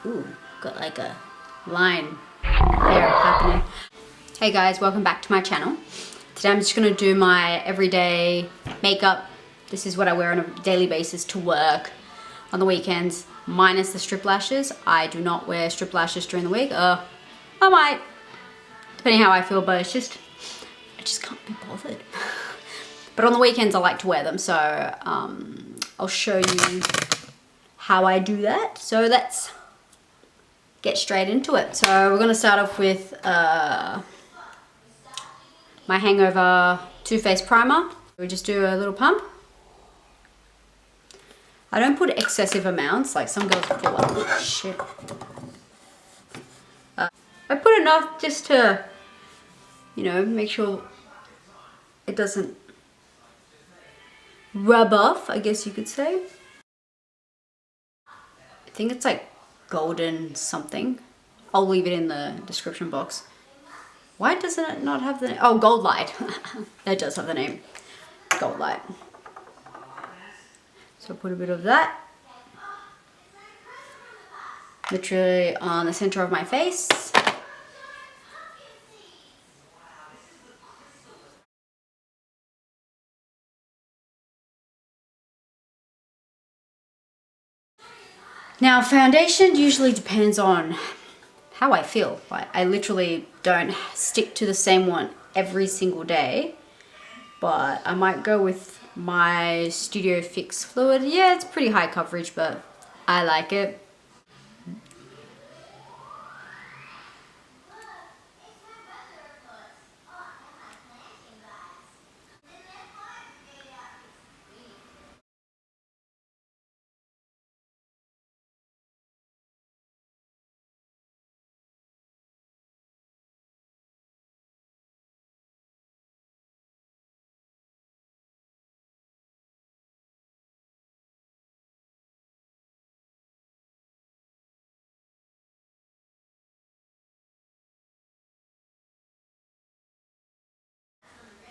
Ooh, got like a line there happening. Hey guys, welcome back to my channel. Today I'm just gonna do my everyday makeup. This is what I wear on a daily basis to work on the weekends, minus the strip lashes. I do not wear strip lashes during the week. I might, depending how I feel, but I just can't be bothered. But on the weekends I like to wear them, so I'll show you how I do that. So let's get straight into it. So we're gonna start off with my Hangover Too Faced primer. We just do a little pump. I don't put excessive amounts, like some girls put like, oh shit. I put enough just to, you know, make sure it doesn't rub off, I guess you could say. I think it's like golden something. I'll leave it in the description box. Why doesn't it not have the name? Oh, Goldlight. That does have the name. Goldlight. So put a bit of that. Literally on the center of my face. Now foundation usually depends on how I feel. I literally don't stick to the same one every single day, but I might go with my Studio Fix Fluid. Yeah, it's pretty high coverage, but I like it.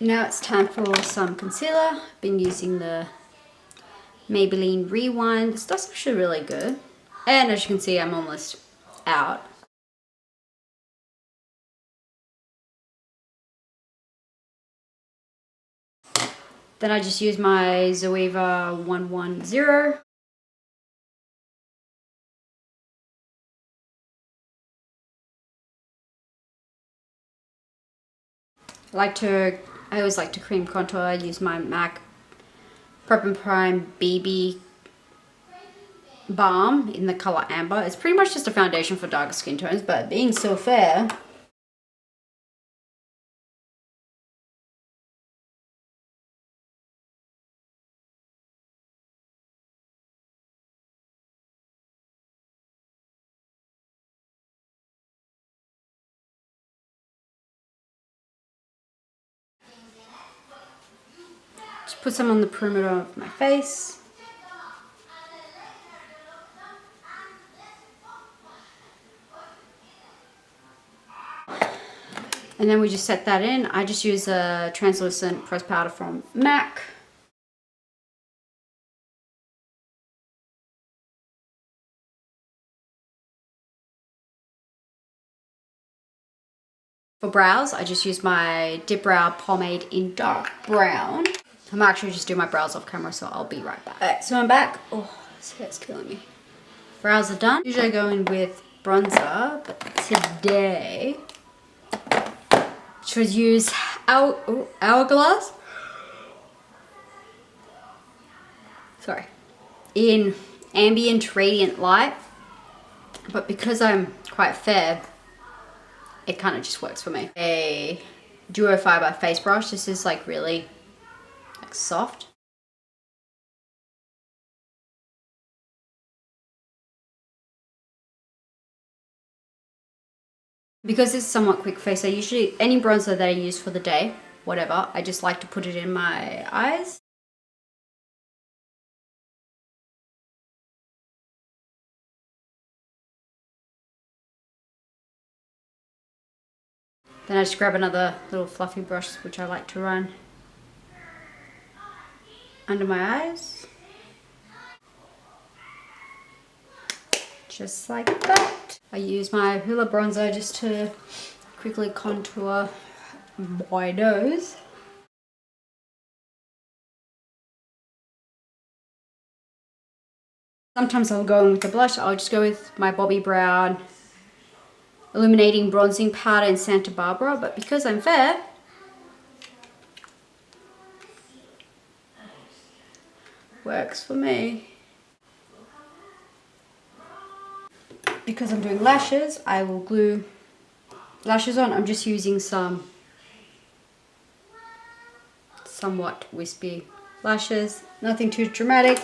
Now it's time for some concealer. I've been using the Maybelline Rewind. This stuff's actually really good. And as you can see, I'm almost out. Then I just use my Zoeva 110. I always like to cream contour. I use my MAC Prep and Prime BB Balm in the color Amber. It's pretty much just a foundation for darker skin tones, but being so fair, just put some on the perimeter of my face. And then we just set that in. I just use a translucent pressed powder from MAC. For brows, I just use my Dip Brow Pomade in dark brown. I'm actually just doing my brows off camera, so I'll be right back. Alright, so I'm back. Oh, this hair's killing me. Brows are done. Usually I go in with bronzer, but today should use Hourglass. Sorry. In Ambient Radiant Light. But because I'm quite fair, it kind of just works for me. A duo fiber face brush. This is like really like soft. Because it's somewhat quick face, I usually, any bronzer that I use for the day, whatever, I just like to put it in my eyes. Then I just grab another little fluffy brush, which I like to run under my eyes. Just like that. I use my Hoola bronzer just to quickly contour my nose. Sometimes I'll go in with the blush. I'll just go with my Bobbi Brown Illuminating Bronzing Powder in Santa Barbara, but because I'm fair, works for me. Because I'm doing lashes, I will glue lashes on. I'm just using some somewhat wispy lashes, nothing too dramatic.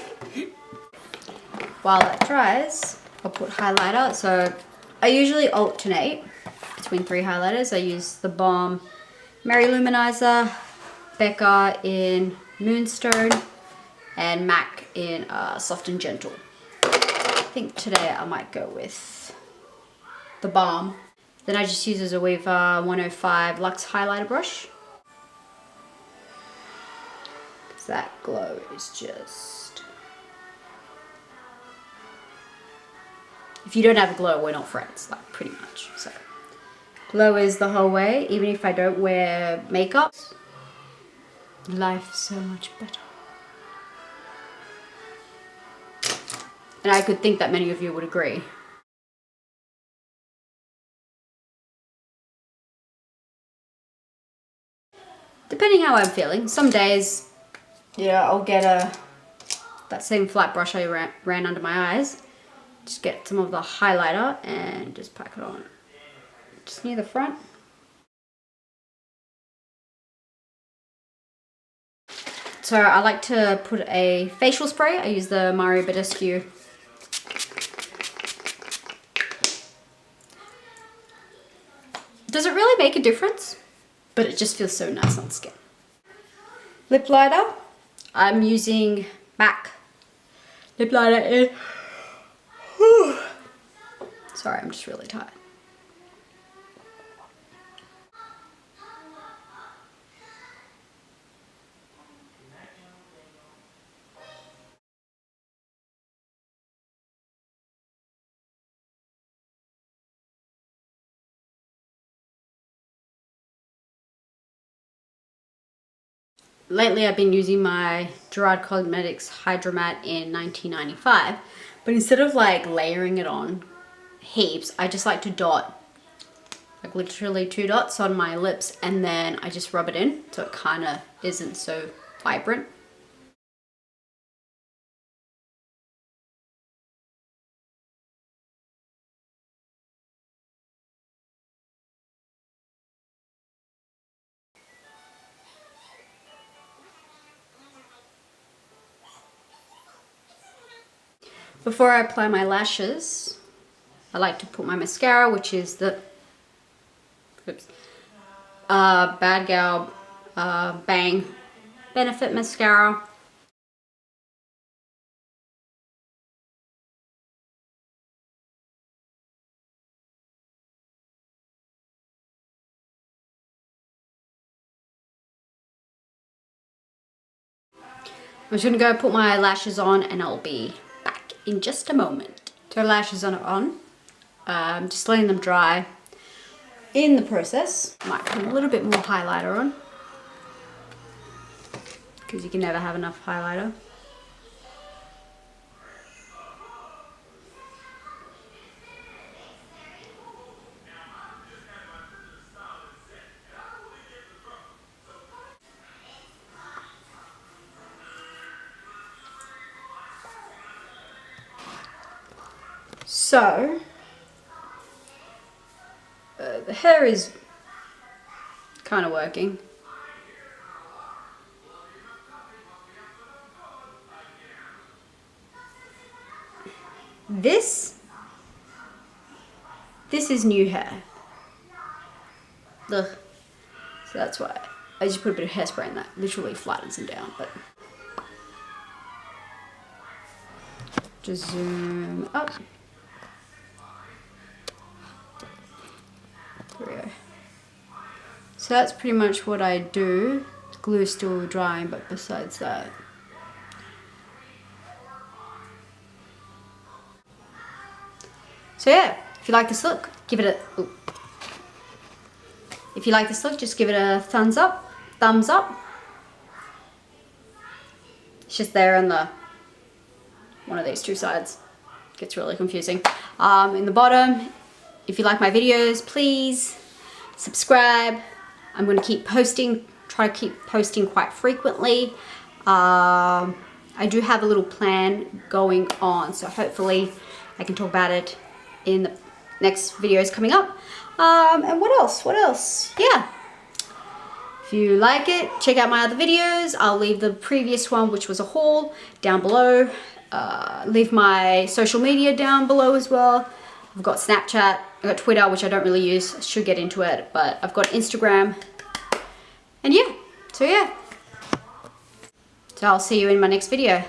While that dries, I'll put highlighter. So I usually alternate between 3 highlighters. I use the Balm Mary-Lou-manizer, Becca in Moonstone, and MAC in Soft and Gentle. I think today I might go with the Balm. Then I just use a Zoeva 105 Luxe highlighter brush. Because that glow is just... If you don't have a glow, we're not friends, like pretty much. So glow is the whole way, even if I don't wear makeup. Life's so much better. And I could think that many of you would agree. Depending how I'm feeling. Some days, yeah, I'll get that same flat brush I ran under my eyes. Just get some of the highlighter and just pack it on. Just near the front. So I like to put a facial spray. I use the Badescu. Does it really make a difference? But it just feels so nice on skin. Lip liner. I'm using MAC lip liner in... Sorry, I'm just really tired. Lately I've been using my Gerard Cosmetics Hydromat in 1995, but instead of like layering it on heaps, I just like to dot, like literally 2 dots on my lips, and then I just rub it in so it kind of isn't so vibrant. Before I apply my lashes, I like to put my mascara, which is the Bad Gal Bang Benefit Mascara. I'm just gonna go put my lashes on and I'll be back in just a moment. So lashes on. Just letting them dry. In the process, I might put a little bit more highlighter on, because you can never have enough highlighter. So, the hair is kind of working. This is new hair. Ugh. So that's why I just put a bit of hairspray in that. Literally flattens them down, but just zoom up. There we go. So that's pretty much what I do. Glue is still drying, but besides that, So yeah, if you like this look, give it a... Ooh. If you like this look, just give it a thumbs up. It's just there on the one of these two sides. Gets really confusing. In the bottom, if you like my videos, please subscribe. I'm going to keep posting, try to keep posting quite frequently. I do have a little plan going on, so hopefully I can talk about it in the next videos coming up. And what else? Yeah. If you like it, check out my other videos. I'll leave the previous one, which was a haul, down below. Leave my social media down below as well. I've got Snapchat, I've got Twitter, which I don't really use. I should get into it, but I've got Instagram. And yeah, so yeah. So I'll see you in my next video.